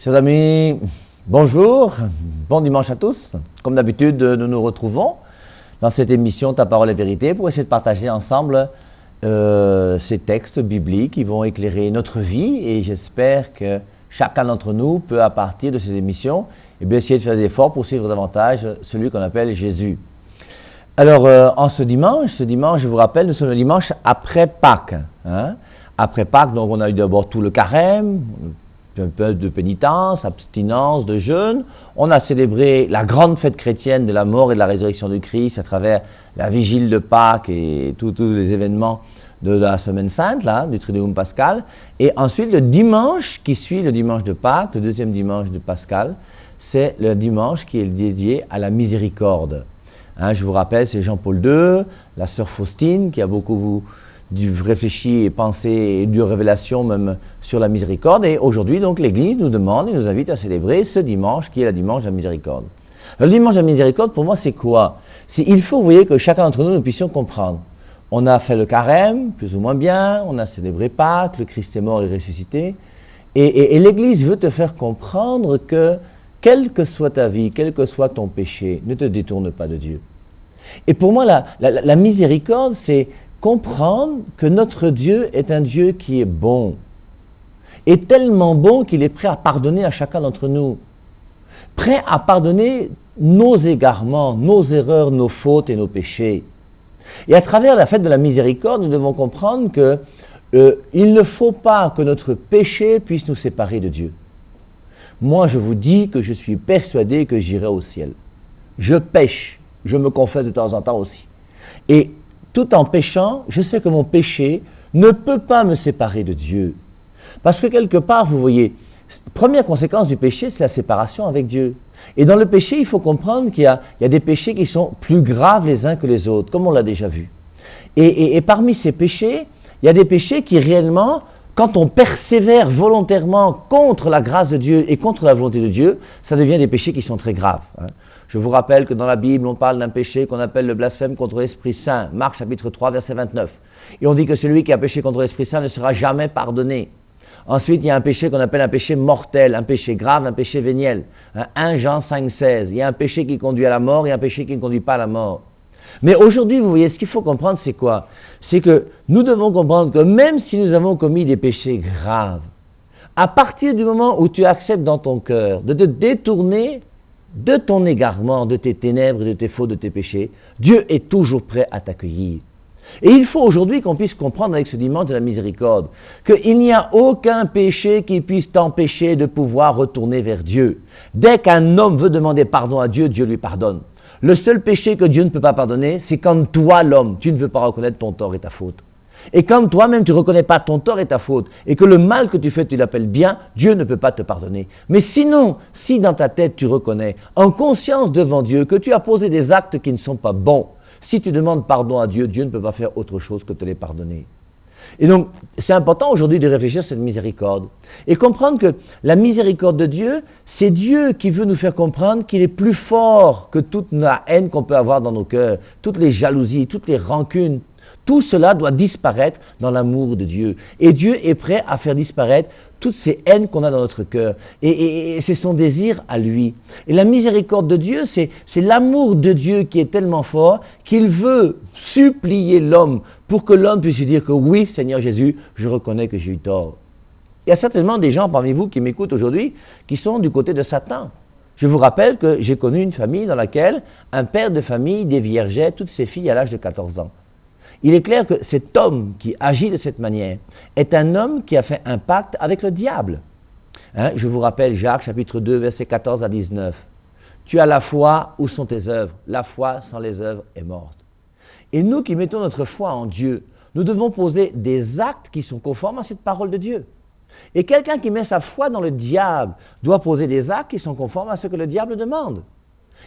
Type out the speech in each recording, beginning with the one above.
Chers amis, bonjour, bon dimanche à tous. Comme d'habitude, nous nous retrouvons dans cette émission Ta parole est vérité pour essayer de partager ensemble ces textes bibliques qui vont éclairer notre vie et j'espère que chacun d'entre nous peut à partir de ces émissions essayer de faire des efforts pour suivre davantage celui qu'on appelle Jésus. Alors, en ce dimanche, je vous rappelle, nous sommes le dimanche après Pâques. Après Pâques, donc on a eu d'abord tout le carême, un peu de pénitence, abstinence, de jeûne. On a célébré la grande fête chrétienne de la mort et de la résurrection de Christ à travers la vigile de Pâques et tous les événements de la semaine sainte, là, du Triduum pascal. Et ensuite, le dimanche qui suit le dimanche de Pâques, le deuxième dimanche de Pascal, c'est le dimanche qui est dédié à la miséricorde. Je vous rappelle, c'est Jean-Paul II, la sœur Faustine, qui a beaucoup réfléchi et pensé et eu révélation même sur la miséricorde. Et aujourd'hui, donc, l'Église nous demande et nous invite à célébrer ce dimanche qui est le dimanche de la miséricorde. Le dimanche de la miséricorde, pour moi, c'est quoi? Il faut, vous voyez, que chacun d'entre nous puissions comprendre. On a fait le carême, plus ou moins bien, on a célébré Pâques, le Christ est mort et ressuscité. Et l'Église veut te faire comprendre que, quelle que soit ta vie, quel que soit ton péché, ne te détourne pas de Dieu. Et pour moi, la miséricorde, c'est comprendre que notre Dieu est un Dieu qui est bon, et tellement bon qu'il est prêt à pardonner à chacun d'entre nous, prêt à pardonner nos égarements, nos erreurs, nos fautes et nos péchés. Et à travers la fête de la miséricorde, nous devons comprendre que il ne faut pas que notre péché puisse nous séparer de Dieu. Moi, je vous dis que je suis persuadé que j'irai au ciel. Je pêche, je me confesse de temps en temps aussi. Et tout en péchant, je sais que mon péché ne peut pas me séparer de Dieu. Parce que quelque part, vous voyez, première conséquence du péché, c'est la séparation avec Dieu. Et dans le péché, il faut comprendre qu'il y a des péchés qui sont plus graves les uns que les autres, comme on l'a déjà vu. Et parmi ces péchés, il y a des péchés qui réellement, quand on persévère volontairement contre la grâce de Dieu et contre la volonté de Dieu, ça devient des péchés qui sont très graves. Je vous rappelle que dans la Bible, on parle d'un péché qu'on appelle le blasphème contre l'Esprit Saint. Marc chapitre 3, verset 29. Et on dit que celui qui a péché contre l'Esprit Saint ne sera jamais pardonné. Ensuite, il y a un péché qu'on appelle un péché mortel, un péché grave, un péché véniel. 1 Jean 5, 16. Il y a un péché qui conduit à la mort et un péché qui ne conduit pas à la mort. Mais aujourd'hui, vous voyez, ce qu'il faut comprendre, c'est quoi? C'est que nous devons comprendre que même si nous avons commis des péchés graves, à partir du moment où tu acceptes dans ton cœur de te détourner de ton égarement, de tes ténèbres, de tes fautes, de tes péchés, Dieu est toujours prêt à t'accueillir. Et il faut aujourd'hui qu'on puisse comprendre avec ce dimanche de la miséricorde qu'il n'y a aucun péché qui puisse t'empêcher de pouvoir retourner vers Dieu. Dès qu'un homme veut demander pardon à Dieu, Dieu lui pardonne. Le seul péché que Dieu ne peut pas pardonner, c'est quand toi, l'homme, tu ne veux pas reconnaître ton tort et ta faute. Et quand toi-même, tu ne reconnais pas ton tort et ta faute, et que le mal que tu fais, tu l'appelles bien, Dieu ne peut pas te pardonner. Mais sinon, si dans ta tête, tu reconnais, en conscience devant Dieu, que tu as posé des actes qui ne sont pas bons, si tu demandes pardon à Dieu, Dieu ne peut pas faire autre chose que te les pardonner. Et donc, c'est important aujourd'hui de réfléchir à cette miséricorde et comprendre que la miséricorde de Dieu, c'est Dieu qui veut nous faire comprendre qu'il est plus fort que toute la haine qu'on peut avoir dans nos cœurs, toutes les jalousies, toutes les rancunes. Tout cela doit disparaître dans l'amour de Dieu. Et Dieu est prêt à faire disparaître toutes ces haines qu'on a dans notre cœur. Et c'est son désir à lui. Et la miséricorde de Dieu, c'est l'amour de Dieu qui est tellement fort qu'il veut supplier l'homme pour que l'homme puisse lui dire que oui, Seigneur Jésus, je reconnais que j'ai eu tort. Il y a certainement des gens parmi vous qui m'écoutent aujourd'hui qui sont du côté de Satan. Je vous rappelle que j'ai connu une famille dans laquelle un père de famille déviergeait toutes ses filles à l'âge de 14 ans. Il est clair que cet homme qui agit de cette manière est un homme qui a fait un pacte avec le diable. Je vous rappelle Jacques chapitre 2, versets 14 à 19. Tu as la foi, où sont tes œuvres? La foi sans les œuvres est morte. Et nous qui mettons notre foi en Dieu, nous devons poser des actes qui sont conformes à cette parole de Dieu. Et quelqu'un qui met sa foi dans le diable doit poser des actes qui sont conformes à ce que le diable demande.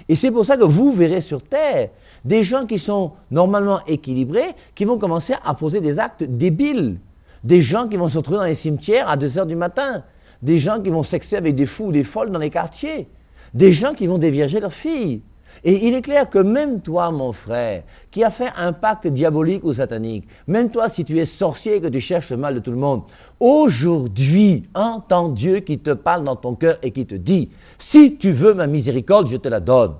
Et c'est pour ça que vous verrez sur terre des gens qui sont normalement équilibrés, qui vont commencer à poser des actes débiles. Des gens qui vont se retrouver dans les cimetières à 2 heures du matin. Des gens qui vont sexer avec des fous ou des folles dans les quartiers. Des gens qui vont dévierger leurs filles. Et il est clair que même toi, mon frère, qui as fait un pacte diabolique ou satanique, même toi, si tu es sorcier et que tu cherches le mal de tout le monde, aujourd'hui, entends Dieu qui te parle dans ton cœur et qui te dit, si tu veux ma miséricorde, je te la donne.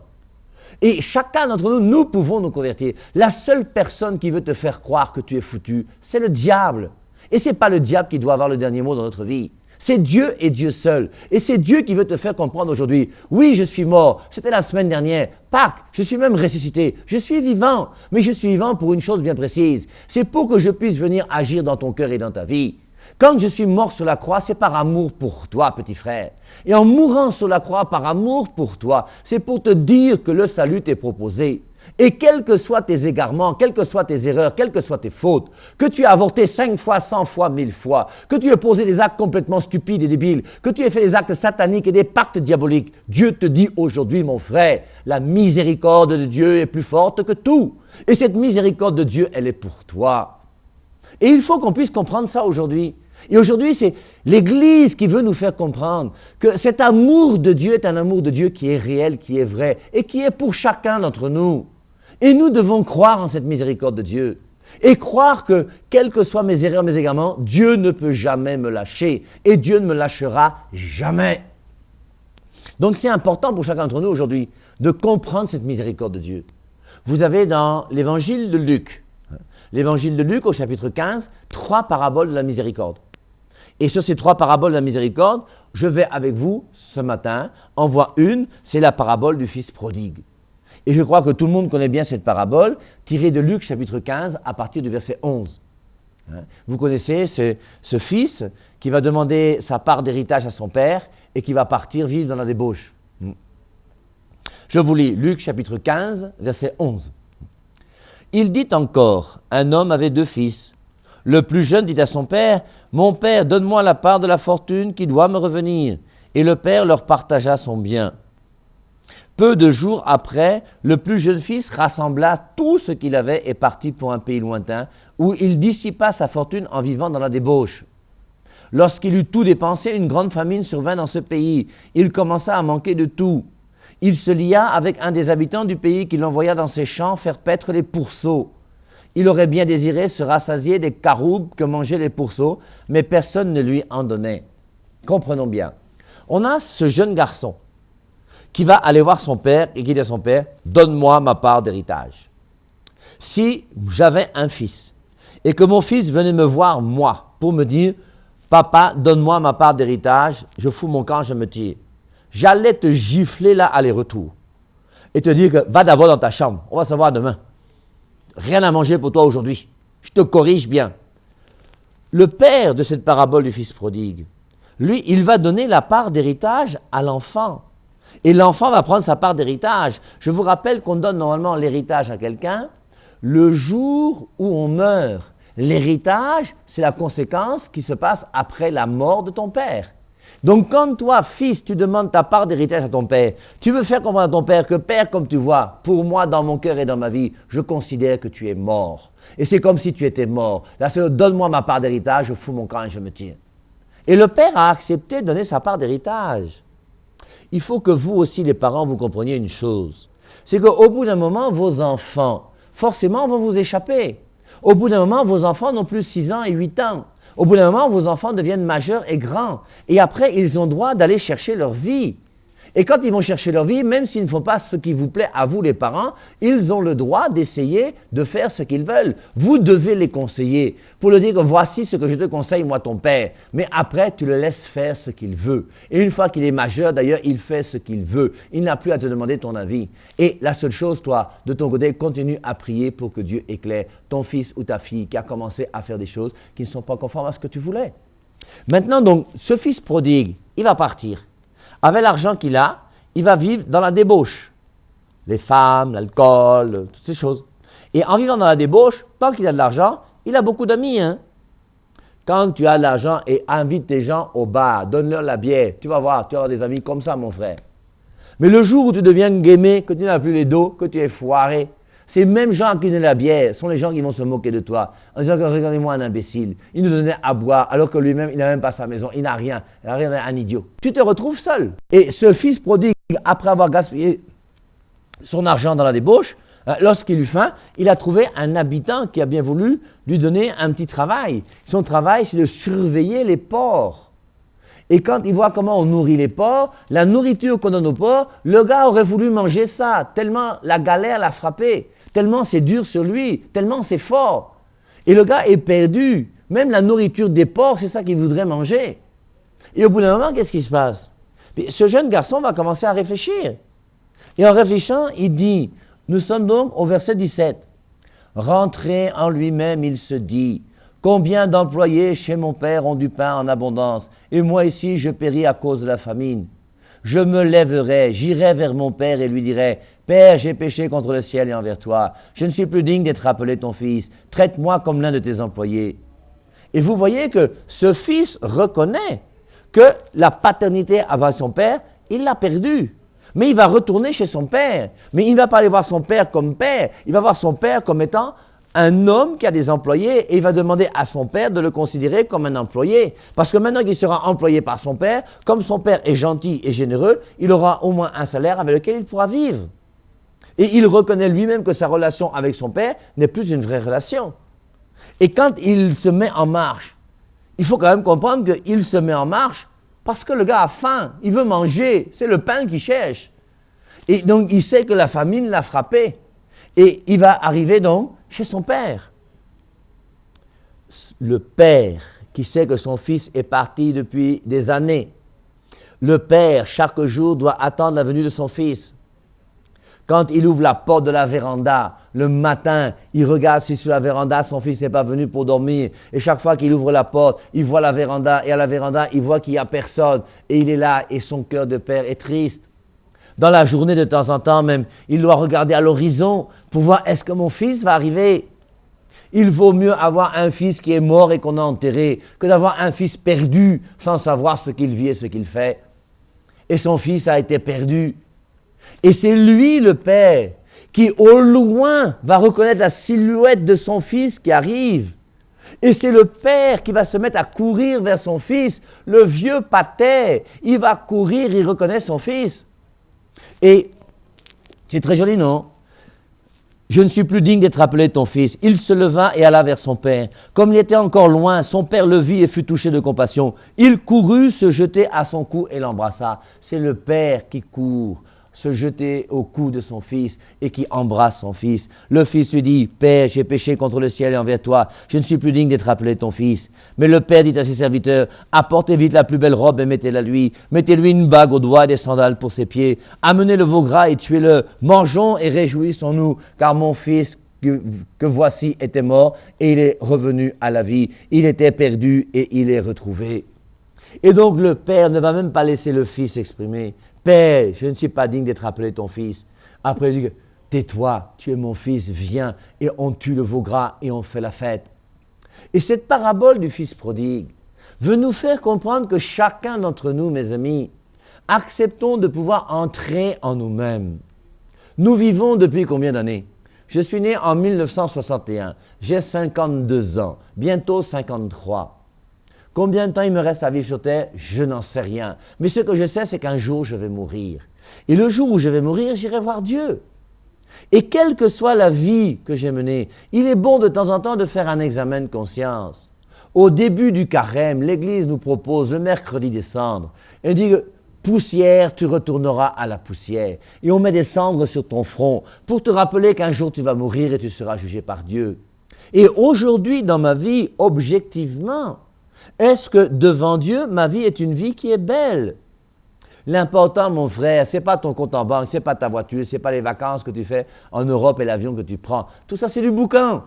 Et chacun d'entre nous, nous pouvons nous convertir. La seule personne qui veut te faire croire que tu es foutu, c'est le diable. Et ce n'est pas le diable qui doit avoir le dernier mot dans notre vie. C'est Dieu et Dieu seul. Et c'est Dieu qui veut te faire comprendre aujourd'hui. Oui, je suis mort. C'était la semaine dernière. Pâques, je suis même ressuscité. Je suis vivant. Mais je suis vivant pour une chose bien précise. C'est pour que je puisse venir agir dans ton cœur et dans ta vie. Quand je suis mort sur la croix, c'est par amour pour toi, petit frère. Et en mourant sur la croix par amour pour toi, c'est pour te dire que le salut t'est proposé. Et quels que soient tes égarements, quelles que soient tes erreurs, quelles que soient tes fautes, que tu aies avorté 5 fois, 100 fois, 1000 fois, que tu aies posé des actes complètement stupides et débiles, que tu aies fait des actes sataniques et des pactes diaboliques, Dieu te dit aujourd'hui, mon frère, la miséricorde de Dieu est plus forte que tout. Et cette miséricorde de Dieu, elle est pour toi. Et il faut qu'on puisse comprendre ça aujourd'hui. Et aujourd'hui, c'est l'Église qui veut nous faire comprendre que cet amour de Dieu est un amour de Dieu qui est réel, qui est vrai et qui est pour chacun d'entre nous. Et nous devons croire en cette miséricorde de Dieu et croire que, quelles que soient mes erreurs, mes égarements, Dieu ne peut jamais me lâcher et Dieu ne me lâchera jamais. Donc c'est important pour chacun d'entre nous aujourd'hui de comprendre cette miséricorde de Dieu. Vous avez dans l'évangile de Luc au chapitre 15, 3 paraboles de la miséricorde. Et sur ces 3 paraboles de la miséricorde, je vais avec vous ce matin en voir une, c'est la parabole du fils prodigue. Et je crois que tout le monde connaît bien cette parabole, tirée de Luc chapitre 15 à partir du verset 11. Vous connaissez ce fils qui va demander sa part d'héritage à son père et qui va partir vivre dans la débauche. Je vous lis Luc chapitre 15, verset 11. Il dit encore, un homme avait 2 fils. Le plus jeune dit à son père, « Mon père, donne-moi la part de la fortune qui doit me revenir. » Et le père leur partagea son bien. Peu de jours après, le plus jeune fils rassembla tout ce qu'il avait et partit pour un pays lointain, où il dissipa sa fortune en vivant dans la débauche. Lorsqu'il eut tout dépensé, une grande famine survint dans ce pays. Il commença à manquer de tout. Il se lia avec un des habitants du pays qui l'envoya dans ses champs faire paître les pourceaux. Il aurait bien désiré se rassasier des caroubes que mangeaient les pourceaux, mais personne ne lui en donnait. Comprenons bien. On a ce jeune garçon qui va aller voir son père et qui dit à son père, « Donne-moi ma part d'héritage. » Si j'avais un fils et que mon fils venait me voir, moi, pour me dire, « Papa, donne-moi ma part d'héritage, je fous mon camp, je me tire. » J'allais te gifler là, aller-retour, et te dire que, va d'abord dans ta chambre, on va se voir demain. Rien à manger pour toi aujourd'hui. Je te corrige bien. Le père de cette parabole du fils prodigue, lui, il va donner la part d'héritage à l'enfant. Et l'enfant va prendre sa part d'héritage. Je vous rappelle qu'on donne normalement l'héritage à quelqu'un le jour où on meurt. L'héritage, c'est la conséquence qui se passe après la mort de ton père. Donc quand toi, fils, tu demandes ta part d'héritage à ton père, tu veux faire comprendre à ton père que, père, comme tu vois, pour moi, dans mon cœur et dans ma vie, je considère que tu es mort. Et c'est comme si tu étais mort. Là, c'est donne-moi ma part d'héritage, je fous mon camp et je me tire. Et le père a accepté de donner sa part d'héritage. Il faut que vous aussi, les parents, vous compreniez une chose. C'est qu'au bout d'un moment, vos enfants, forcément, vont vous échapper. Au bout d'un moment, vos enfants n'ont plus 6 ans et 8 ans. Au bout d'un moment, vos enfants deviennent majeurs et grands. Et après, ils ont droit d'aller chercher leur vie. Et quand ils vont chercher leur vie, même s'ils ne font pas ce qui vous plaît à vous, les parents, ils ont le droit d'essayer de faire ce qu'ils veulent. Vous devez les conseiller pour leur dire que voici ce que je te conseille, moi, ton père. Mais après, tu le laisses faire ce qu'il veut. Et une fois qu'il est majeur, d'ailleurs, il fait ce qu'il veut. Il n'a plus à te demander ton avis. Et la seule chose, toi, de ton côté, continue à prier pour que Dieu éclaire ton fils ou ta fille qui a commencé à faire des choses qui ne sont pas conformes à ce que tu voulais. Maintenant, donc, ce fils prodigue, il va partir. Avec l'argent qu'il a, il va vivre dans la débauche. Les femmes, l'alcool, toutes ces choses. Et en vivant dans la débauche, tant qu'il a de l'argent, il a beaucoup d'amis. Quand tu as de l'argent et invite tes gens au bar, donne-leur la bière, tu vas voir, tu vas avoir des amis comme ça, mon frère. Mais le jour où tu deviens gamé, que tu n'as plus les dos, que tu es foiré, ces mêmes gens qui donnent la bière sont les gens qui vont se moquer de toi en disant que regardez-moi un imbécile, il nous donnait à boire alors que lui-même il n'a même pas sa maison, il n'a rien, un idiot. Tu te retrouves seul. Et ce fils prodigue, après avoir gaspillé son argent dans la débauche, lorsqu'il eut faim, il a trouvé un habitant qui a bien voulu lui donner un petit travail. Son travail, c'est de surveiller les porcs. Et quand il voit comment on nourrit les porcs, la nourriture qu'on donne aux porcs, le gars aurait voulu manger ça, tellement la galère l'a frappé, tellement c'est dur sur lui, tellement c'est fort. Et le gars est perdu. Même la nourriture des porcs, c'est ça qu'il voudrait manger. Et au bout d'un moment, qu'est-ce qui se passe? Ce jeune garçon va commencer à réfléchir. Et en réfléchissant, il dit, nous sommes donc au verset 17. « Rentré en lui-même, il se dit, combien d'employés chez mon père ont du pain en abondance, et moi ici je péris à cause de la famine. Je me lèverai, j'irai vers mon père et lui dirai, Père, j'ai péché contre le ciel et envers toi. Je ne suis plus digne d'être appelé ton fils. Traite-moi comme l'un de tes employés. » Et vous voyez que ce fils reconnaît que la paternité avec son père, il l'a perdue. Mais il va retourner chez son père. Mais il ne va pas aller voir son père comme père. Il va voir son père comme étant un homme qui a des employés et il va demander à son père de le considérer comme un employé. Parce que maintenant qu'il sera employé par son père, comme son père est gentil et généreux, il aura au moins un salaire avec lequel il pourra vivre. Et il reconnaît lui-même que sa relation avec son père n'est plus une vraie relation. Et quand il se met en marche, il faut quand même comprendre qu'il se met en marche parce que le gars a faim, il veut manger, c'est le pain qu'il cherche. Et donc il sait que la famine l'a frappé. Et il va arriver donc chez son père. Le père qui sait que son fils est parti depuis des années. Le père, chaque jour, doit attendre la venue de son fils. Quand il ouvre la porte de la véranda, le matin, il regarde si sur la véranda, son fils n'est pas venu pour dormir. Et chaque fois qu'il ouvre la porte, il voit la véranda. Et à la véranda, il voit qu'il n'y a personne. Et il est là et son cœur de père est triste. Dans la journée, de temps en temps même, il doit regarder à l'horizon pour voir est-ce que mon fils va arriver. Il vaut mieux avoir un fils qui est mort et qu'on a enterré que d'avoir un fils perdu sans savoir ce qu'il vit et ce qu'il fait. Et son fils a été perdu. Et c'est lui, le père, qui au loin va reconnaître la silhouette de son fils qui arrive. Et c'est le père qui va se mettre à courir vers son fils. Le vieux pater, il va courir, il reconnaît son fils. Et c'est très joli, non? Je ne suis plus digne d'être appelé ton fils. Il se leva et alla vers son père. Comme il était encore loin, son père le vit et fut touché de compassion. Il courut se jeter à son cou et l'embrassa. C'est le père qui court, se jeter au cou de son fils et qui embrasse son fils. Le fils lui dit, « Père, j'ai péché contre le ciel et envers toi. Je ne suis plus digne d'être appelé ton fils. » Mais le père dit à ses serviteurs, « Apportez vite la plus belle robe et mettez-la lui. Mettez-lui une bague au doigt et des sandales pour ses pieds. Amenez le veau gras et tuez-le. Mangeons et réjouissons-nous, car mon fils que voici était mort et il est revenu à la vie. Il était perdu et il est retrouvé. » Et donc le père ne va même pas laisser le fils s'exprimer. « Père, je ne suis pas digne d'être appelé ton fils. » Après il dit « Tais-toi, tu es mon fils, viens. » Et on tue le veau gras et on fait la fête. Et cette parabole du fils prodigue veut nous faire comprendre que chacun d'entre nous, mes amis, acceptons de pouvoir entrer en nous-mêmes. Nous vivons depuis combien d'années? Je suis né en 1961. J'ai 52 ans, bientôt 53. Combien de temps il me reste à vivre sur terre? Je n'en sais rien. Mais ce que je sais, c'est qu'un jour, je vais mourir. Et le jour où je vais mourir, j'irai voir Dieu. Et quelle que soit la vie que j'ai menée, il est bon de temps en temps de faire un examen de conscience. Au début du carême, l'Église nous propose le mercredi des cendres. Elle dit « Poussière, tu retourneras à la poussière. » Et on met des cendres sur ton front pour te rappeler qu'un jour tu vas mourir et tu seras jugé par Dieu. Et aujourd'hui, dans ma vie, objectivement, est-ce que devant Dieu, ma vie est une vie qui est belle? L'important, mon frère, ce n'est pas ton compte en banque, ce n'est pas ta voiture, ce n'est pas les vacances que tu fais en Europe et l'avion que tu prends. Tout ça, c'est du boucan.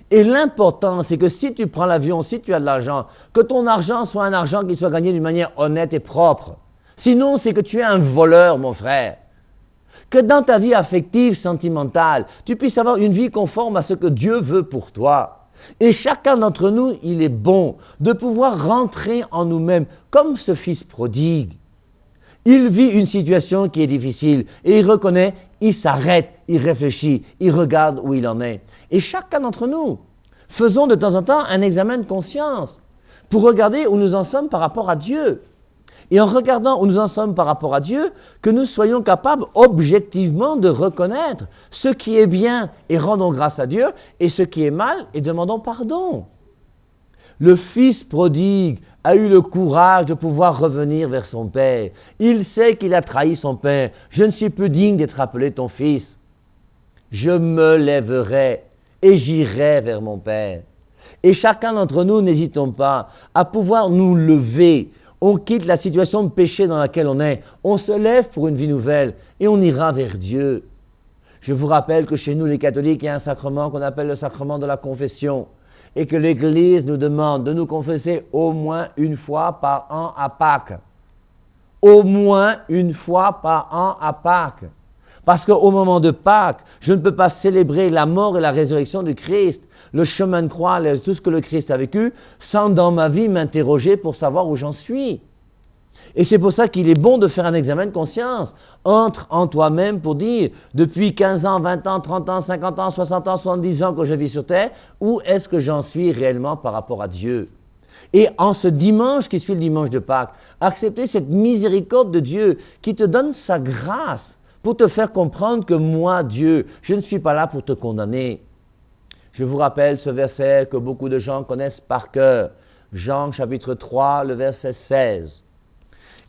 Et l'important, c'est que si tu prends l'avion, si tu as de l'argent, que ton argent soit un argent qui soit gagné d'une manière honnête et propre. Sinon, c'est que tu es un voleur, mon frère. Que dans ta vie affective, sentimentale, tu puisses avoir une vie conforme à ce que Dieu veut pour toi. Et chacun d'entre nous, il est bon de pouvoir rentrer en nous-mêmes comme ce fils prodigue. Il vit une situation qui est difficile et il reconnaît, il s'arrête, il réfléchit, il regarde où il en est. Et chacun d'entre nous, faisons de temps en temps un examen de conscience pour regarder où nous en sommes par rapport à Dieu. Et en regardant où nous en sommes par rapport à Dieu, que nous soyons capables objectivement de reconnaître ce qui est bien et rendons grâce à Dieu, et ce qui est mal et demandons pardon. Le fils prodigue a eu le courage de pouvoir revenir vers son père. Il sait qu'il a trahi son père. Je ne suis plus digne d'être appelé ton fils. Je me lèverai et j'irai vers mon père. Et chacun d'entre nous, n'hésitons pas à pouvoir nous lever. On quitte la situation de péché dans laquelle on est. On se lève pour une vie nouvelle et on ira vers Dieu. Je vous rappelle que chez nous, les catholiques, il y a un sacrement qu'on appelle le sacrement de la confession. Et que l'Église nous demande de nous confesser au moins une fois par an à Pâques. Au moins une fois par an à Pâques. Parce qu'au moment de Pâques, je ne peux pas célébrer la mort et la résurrection du Christ, le chemin de croix, tout ce que le Christ a vécu, sans dans ma vie m'interroger pour savoir où j'en suis. Et c'est pour ça qu'il est bon de faire un examen de conscience. Entre en toi-même pour dire, depuis 15 ans, 20 ans, 30 ans, 50 ans, 60 ans, 70 ans que je vis sur terre, où est-ce que j'en suis réellement par rapport à Dieu? Et en ce dimanche qui suit le dimanche de Pâques, accepter cette miséricorde de Dieu qui te donne sa grâce pour te faire comprendre que moi, Dieu, je ne suis pas là pour te condamner. Je vous rappelle ce verset que beaucoup de gens connaissent par cœur. Jean chapitre 3, le verset 16.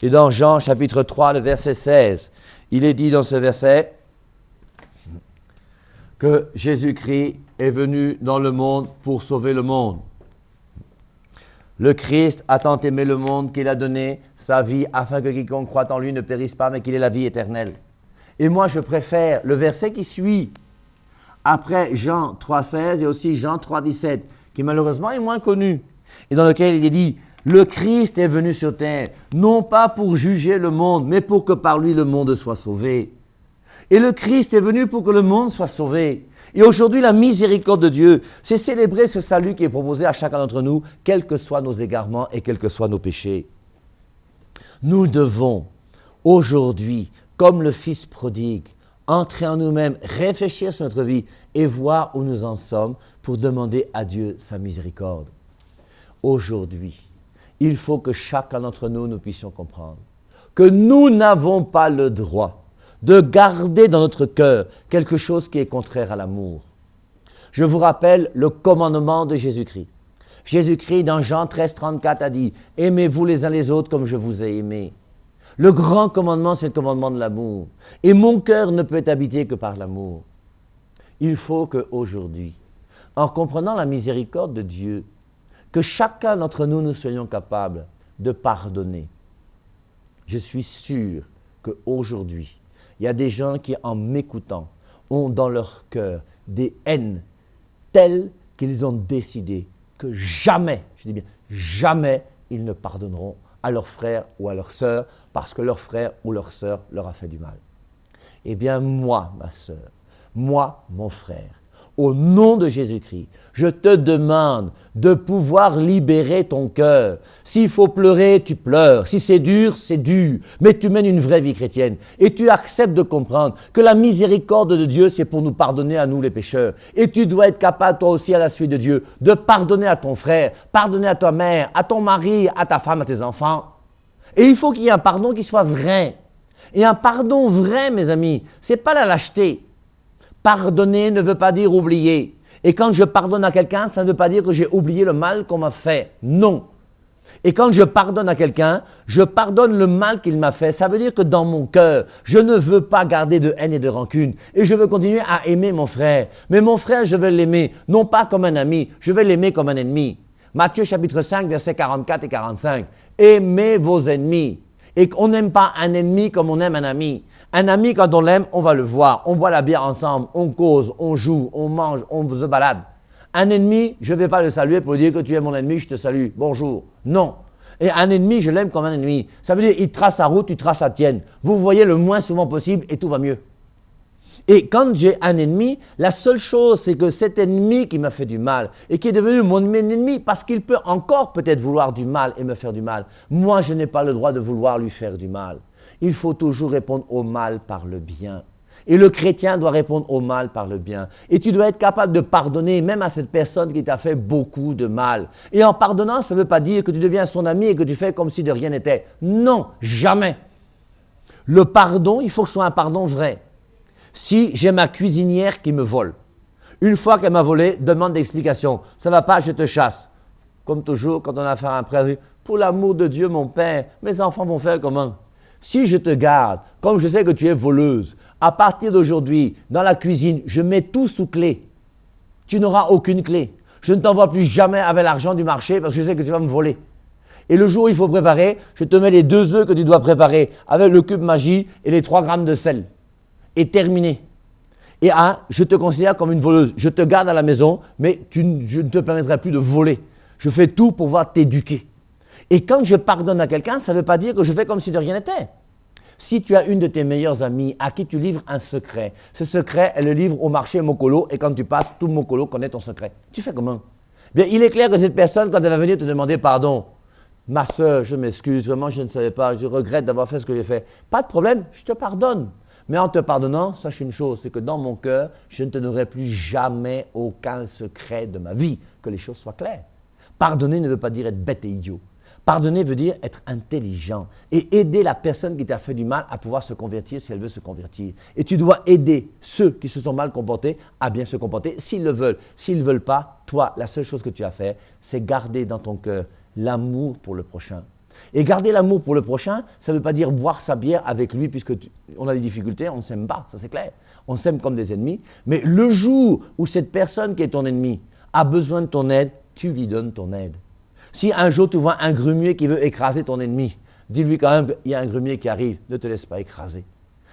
Et dans Jean chapitre 3, le verset 16, il est dit dans ce verset que Jésus-Christ est venu dans le monde pour sauver le monde. Le Christ a tant aimé le monde qu'il a donné sa vie afin que quiconque croit en lui ne périsse pas, mais qu'il ait la vie éternelle. Et moi, je préfère le verset qui suit, après Jean 3, 16 et aussi Jean 3, 17, qui malheureusement est moins connu, et dans lequel il est dit « Le Christ est venu sur terre, non pas pour juger le monde, mais pour que par lui le monde soit sauvé. » Et le Christ est venu pour que le monde soit sauvé. Et aujourd'hui, la miséricorde de Dieu, c'est célébrer ce salut qui est proposé à chacun d'entre nous, quels que soient nos égarements et quels que soient nos péchés. Nous devons aujourd'hui, comme le Fils prodigue, entrer en nous-mêmes, réfléchir sur notre vie et voir où nous en sommes pour demander à Dieu sa miséricorde. Aujourd'hui, il faut que chacun d'entre nous, nous puissions comprendre que nous n'avons pas le droit de garder dans notre cœur quelque chose qui est contraire à l'amour. Je vous rappelle le commandement de Jésus-Christ. Jésus-Christ, dans Jean 13, 34, a dit « Aimez-vous les uns les autres comme je vous ai aimés. » Le grand commandement, c'est le commandement de l'amour. Et mon cœur ne peut être habité que par l'amour. Il faut qu'aujourd'hui, en comprenant la miséricorde de Dieu, que chacun d'entre nous, nous soyons capables de pardonner. Je suis sûr qu'aujourd'hui, il y a des gens qui, en m'écoutant, ont dans leur cœur des haines telles qu'ils ont décidé que jamais, je dis bien jamais, ils ne pardonneront à leur frère ou à leur sœur parce que leur frère ou leur sœur leur a fait du mal. Eh bien, moi, ma sœur, moi, mon frère, au nom de Jésus-Christ, je te demande de pouvoir libérer ton cœur. S'il faut pleurer, tu pleures. Si c'est dur, c'est dur. Mais tu mènes une vraie vie chrétienne. Et tu acceptes de comprendre que la miséricorde de Dieu, c'est pour nous pardonner à nous les pécheurs. Et tu dois être capable, toi aussi, à la suite de Dieu, de pardonner à ton frère, pardonner à ta mère, à ton mari, à ta femme, à tes enfants. Et il faut qu'il y ait un pardon qui soit vrai. Et un pardon vrai, mes amis, c'est pas la lâcheté. Pardonner ne veut pas dire oublier. Et quand je pardonne à quelqu'un, ça ne veut pas dire que j'ai oublié le mal qu'on m'a fait. Non. Et quand je pardonne à quelqu'un, je pardonne le mal qu'il m'a fait. Ça veut dire que dans mon cœur, je ne veux pas garder de haine et de rancune. Et je veux continuer à aimer mon frère. Mais mon frère, je veux l'aimer, non pas comme un ami, je vais l'aimer comme un ennemi. Matthieu chapitre 5, versets 44 et 45. Aimez vos ennemis. Et qu'on n'aime pas un ennemi comme on aime un ami. Un ami, quand on l'aime, on va le voir. On boit la bière ensemble, on cause, on joue, on mange, on se balade. Un ennemi, je ne vais pas le saluer pour dire que tu es mon ennemi, je te salue. Bonjour. Non. Et un ennemi, je l'aime comme un ennemi. Ça veut dire il trace sa route, tu traces la tienne. Vous voyez le moins souvent possible et tout va mieux. Et quand j'ai un ennemi, la seule chose, c'est que cet ennemi qui m'a fait du mal et qui est devenu mon ennemi parce qu'il peut encore peut-être vouloir du mal et me faire du mal, moi, je n'ai pas le droit de vouloir lui faire du mal. Il faut toujours répondre au mal par le bien. Et le chrétien doit répondre au mal par le bien. Et tu dois être capable de pardonner même à cette personne qui t'a fait beaucoup de mal. Et en pardonnant, ça ne veut pas dire que tu deviens son ami et que tu fais comme si de rien n'était. Non, jamais. Le pardon, il faut que ce soit un pardon vrai. Si j'ai ma cuisinière qui me vole, une fois qu'elle m'a volé, demande d'explication. Ça ne va pas, je te chasse. Comme toujours, quand on a affaire à un prêtre, pour l'amour de Dieu, mon père, mes enfants vont faire comment? Si je te garde, comme je sais que tu es voleuse, à partir d'aujourd'hui, dans la cuisine, je mets tout sous clé. Tu n'auras aucune clé. Je ne t'envoie plus jamais avec l'argent du marché parce que je sais que tu vas me voler. Et le jour où il faut préparer, je te mets les 2 œufs que tu dois préparer avec le cube magie et les 3 grammes de sel. Et terminé. Et je te considère comme une voleuse. Je te garde à la maison, mais je ne te permettrai plus de voler. Je fais tout pour pouvoir t'éduquer. Et quand je pardonne à quelqu'un, ça ne veut pas dire que je fais comme si de rien n'était. Si tu as une de tes meilleures amies à qui tu livres un secret, ce secret, elle le livre au marché Mokolo et quand tu passes, tout Mokolo connaît ton secret. Tu fais comment? Bien, il est clair que cette personne, quand elle va venir te demander pardon, ma soeur, je m'excuse, vraiment je ne savais pas, je regrette d'avoir fait ce que j'ai fait. Pas de problème, je te pardonne. Mais en te pardonnant, sache une chose, c'est que dans mon cœur, je ne te donnerai plus jamais aucun secret de ma vie, que les choses soient claires. Pardonner ne veut pas dire être bête et idiot. Pardonner veut dire être intelligent et aider la personne qui t'a fait du mal à pouvoir se convertir si elle veut se convertir. Et tu dois aider ceux qui se sont mal comportés à bien se comporter s'ils le veulent. S'ils ne veulent pas, toi, la seule chose que tu as fait, c'est garder dans ton cœur l'amour pour le prochain. Et garder l'amour pour le prochain, ça ne veut pas dire boire sa bière avec lui puisque on a des difficultés, on ne s'aime pas, ça c'est clair. On s'aime comme des ennemis. Mais le jour où cette personne qui est ton ennemi a besoin de ton aide, tu lui donnes ton aide. Si un jour tu vois un grumier qui veut écraser ton ennemi, dis-lui quand même qu'il y a un grumier qui arrive, ne te laisse pas écraser.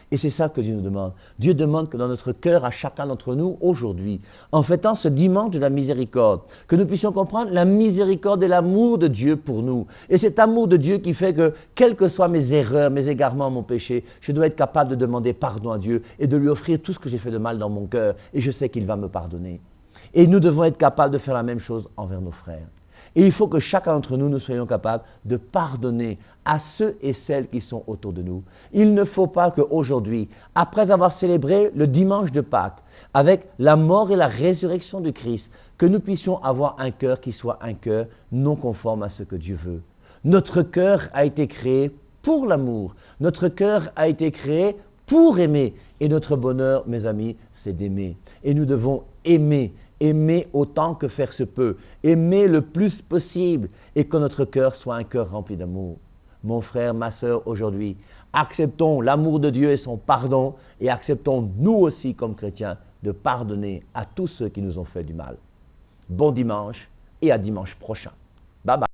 Et c'est ça que Dieu nous demande. Dieu demande que dans notre cœur, à chacun d'entre nous, aujourd'hui, en fêtant ce dimanche de la miséricorde, que nous puissions comprendre la miséricorde et l'amour de Dieu pour nous. Et cet amour de Dieu qui fait que, quelles que soient mes erreurs, mes égarements, mon péché, je dois être capable de demander pardon à Dieu et de lui offrir tout ce que j'ai fait de mal dans mon cœur. Et je sais qu'il va me pardonner. Et nous devons être capables de faire la même chose envers nos frères. Et il faut que chacun d'entre nous, nous soyons capables de pardonner à ceux et celles qui sont autour de nous. Il ne faut pas qu'aujourd'hui, après avoir célébré le dimanche de Pâques, avec la mort et la résurrection de Christ, que nous puissions avoir un cœur qui soit un cœur non conforme à ce que Dieu veut. Notre cœur a été créé pour l'amour. Notre cœur a été créé pour aimer. Et notre bonheur, mes amis, c'est d'aimer. Et nous devons aimer. Aimer autant que faire se peut, aimer le plus possible et que notre cœur soit un cœur rempli d'amour. Mon frère, ma sœur, aujourd'hui, acceptons l'amour de Dieu et son pardon et acceptons nous aussi comme chrétiens de pardonner à tous ceux qui nous ont fait du mal. Bon dimanche et à dimanche prochain. Bye bye.